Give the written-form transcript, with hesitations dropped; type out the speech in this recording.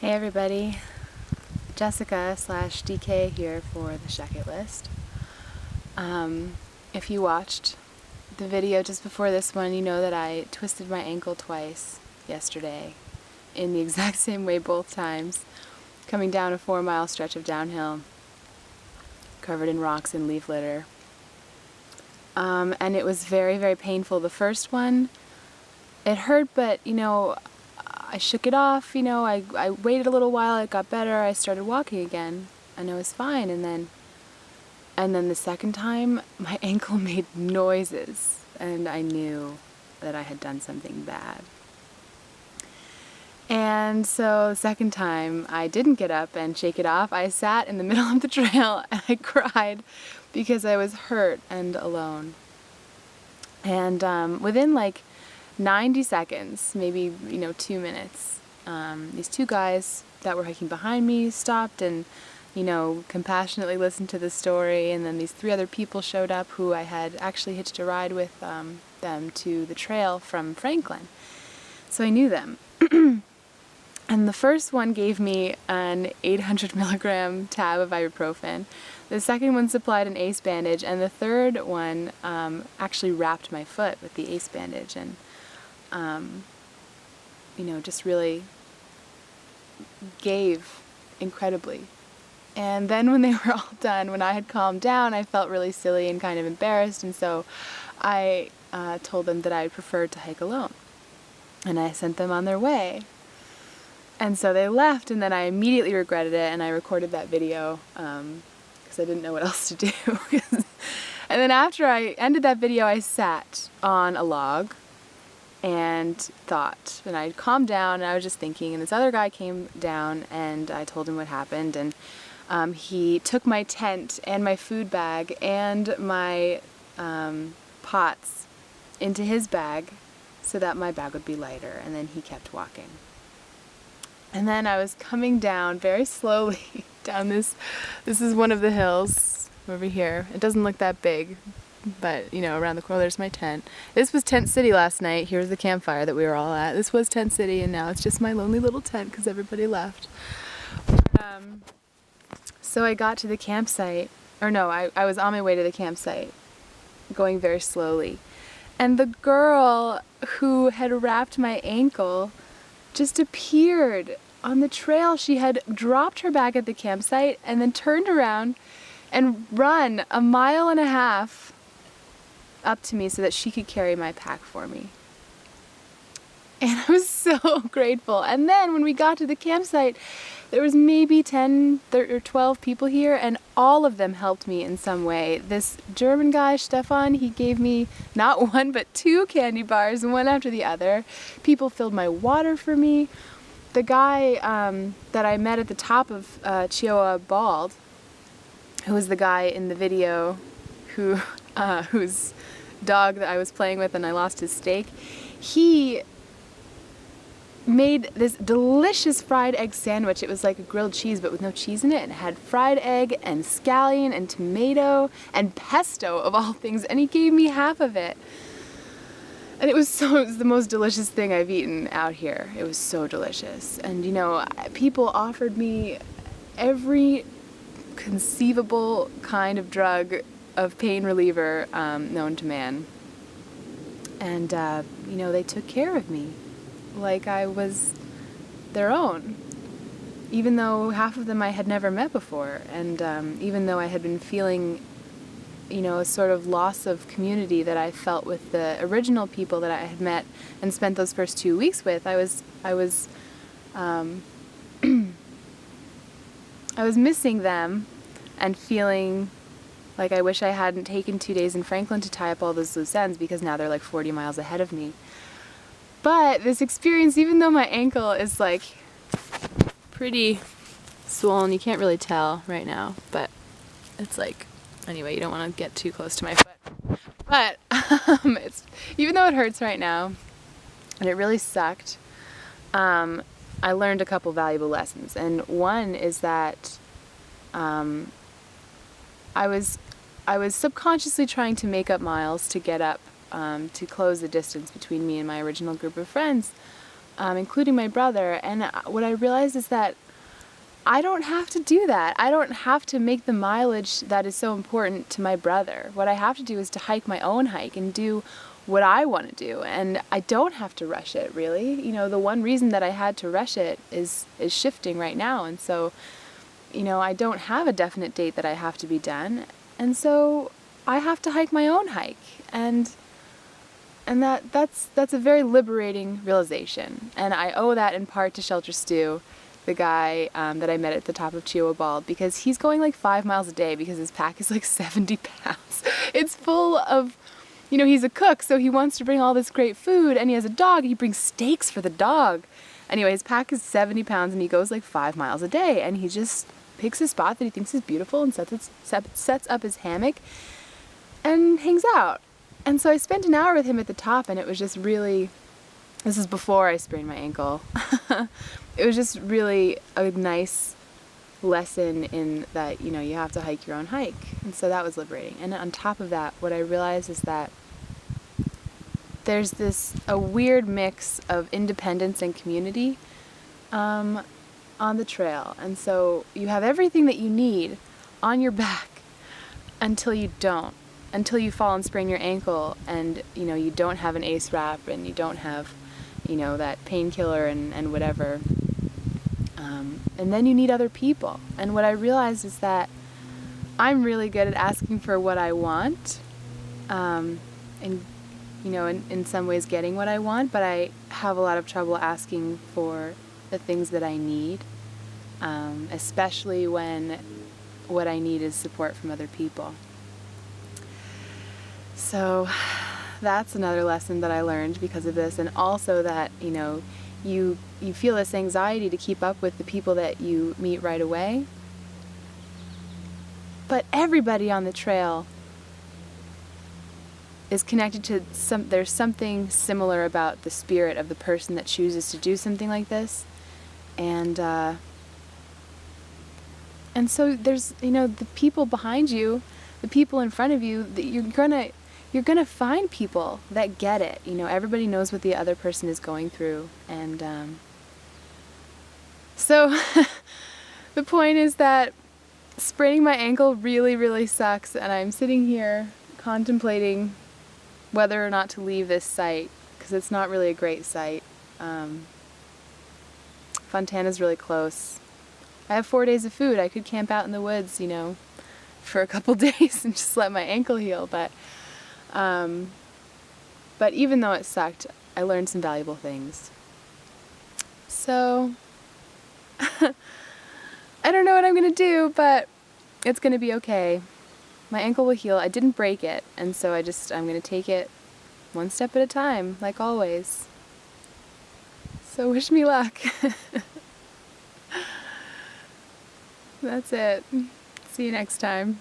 Hey everybody, Jessica / DK here for the Shuckit list. If you watched the video just before this one, you know that I twisted my ankle twice yesterday in the exact same way both times, coming down a 4-mile stretch of downhill covered in rocks and leaf litter. And it was very, very painful. The first one, it hurt, but I shook it off, I waited a little while, it got better, I started walking again, and it was fine, and then the second time, my ankle made noises, and I knew that I had done something bad. And so the second time, I didn't get up and shake it off. I sat in the middle of the trail, and I cried because I was hurt and alone. And within 90 seconds, maybe 2 minutes, these two guys that were hiking behind me stopped and compassionately listened to the story, and then these 3 other people showed up who I had actually hitched a ride with them to the trail from Franklin, so I knew them. And the first one gave me an 800 milligram tab of ibuprofen. The second one supplied an ace bandage, and the third one actually wrapped my foot with the ace bandage, and just really gave incredibly. And then when they were all done, when I had calmed down, I felt really silly and kind of embarrassed, and so I told them that I would prefer to hike alone. And I sent them on their way. And so they left, and then I immediately regretted it, and I recorded that video because I didn't know what else to do. And then after I ended that video, I sat on a log and thought, and I calmed down, and I was just thinking, and this other guy came down, and I told him what happened, and he took my tent and my food bag and my pots into his bag so that my bag would be lighter, and then he kept walking. And then I was coming down very slowly down this is one of the hills over here. It doesn't look that big, but around the corner there's my tent. This was Tent City last night. Here's the campfire that we were all at. This was Tent City, and now it's just my lonely little tent because everybody left. So I got to the campsite, or no, I was on my way to the campsite, going very slowly. And the girl who had wrapped my ankle just appeared on the trail. She had dropped her bag at the campsite and then turned around and run 1.5 miles up to me so that she could carry my pack for me. And I was so grateful. And then when we got to the campsite, there was maybe 10 or 12 people here, and all of them helped me in some way. This German guy, Stefan, he gave me not 1 but 2 candy bars, one after the other. People filled my water for me. The guy that I met at the top of Chihuahua Bald, who was the guy in the video whose dog that I was playing with and I lost his steak, he made this delicious fried egg sandwich. It was like a grilled cheese but with no cheese in it, and it had fried egg and scallion and tomato and pesto of all things, and he gave me half of it. And it was the most delicious thing I've eaten out here. It was so delicious. And people offered me every conceivable kind of drug of pain reliever known to man. And they took care of me like I was their own, even though half of them I had never met before, and even though I had been feeling a sort of loss of community that I felt with the original people that I had met and spent those first 2 weeks with. I was missing them and feeling like I wish I hadn't taken 2 days in Franklin to tie up all those loose ends, because now they're like 40 miles ahead of me. But this experience, even though my ankle is pretty swollen, you can't really tell right now, but it's anyway, you don't want to get too close to my foot. But even though it hurts right now, and it really sucked, I learned a couple valuable lessons. And one is that I was subconsciously trying to make up miles to get up to close the distance between me and my original group of friends. including my brother. And what I realized is that I don't have to do that. I don't have to make the mileage that is so important to my brother. What I have to do is to hike my own hike and do what I want to do. And I don't have to rush it, really. You know, the one reason that I had to rush it is shifting right now. And so, you know, I don't have a definite date that I have to be done. And so I have to hike my own hike. And that's a very liberating realization. And I owe that in part to Shelter Stew, the guy that I met at the top of Chihuahua Bald, because he's going like 5 miles a day because his pack is like 70 pounds. It's full of, you know, he's a cook, so he wants to bring all this great food, and he has a dog, and he brings steaks for the dog. Anyway, his pack is 70 pounds, and he goes like 5 miles a day, and he just picks a spot that he thinks is beautiful and sets up his hammock and hangs out. And so I spent an hour with him at the top, and it was just really, this is before I sprained my ankle. It was just really a nice lesson in that, you know, you have to hike your own hike. And so that was liberating. And on top of that, what I realized is that there's a weird mix of independence and community on the trail. And so you have everything that you need on your back until you don't. Until you fall and sprain your ankle, and, you know, you don't have an ACE wrap, and you don't have, you know, that painkiller and whatever. And then you need other people. And what I realized is that I'm really good at asking for what I want, and, you know, in some ways getting what I want, but I have a lot of trouble asking for the things that I need, especially when what I need is support from other people. So that's another lesson that I learned because of this, and also that, you know, you feel this anxiety to keep up with the people that you meet right away. But everybody on the trail is connected to there's something similar about the spirit of the person that chooses to do something like this. And so there's, you know, the people behind you, the people in front of you, that you're gonna find people that get it. You know, everybody knows what the other person is going through. And so the point is that spraining my ankle really, really sucks, and I'm sitting here contemplating whether or not to leave this site, because it's not really a great site. Fontana's really close. I have 4 days of food. I could camp out in the woods, you know, for a couple days and just let my ankle heal, but even though it sucked, I learned some valuable things. So, I don't know what I'm gonna do, but it's gonna be okay. My ankle will heal. I didn't break it, and so I'm gonna take it one step at a time, like always. So wish me luck. That's it. See you next time.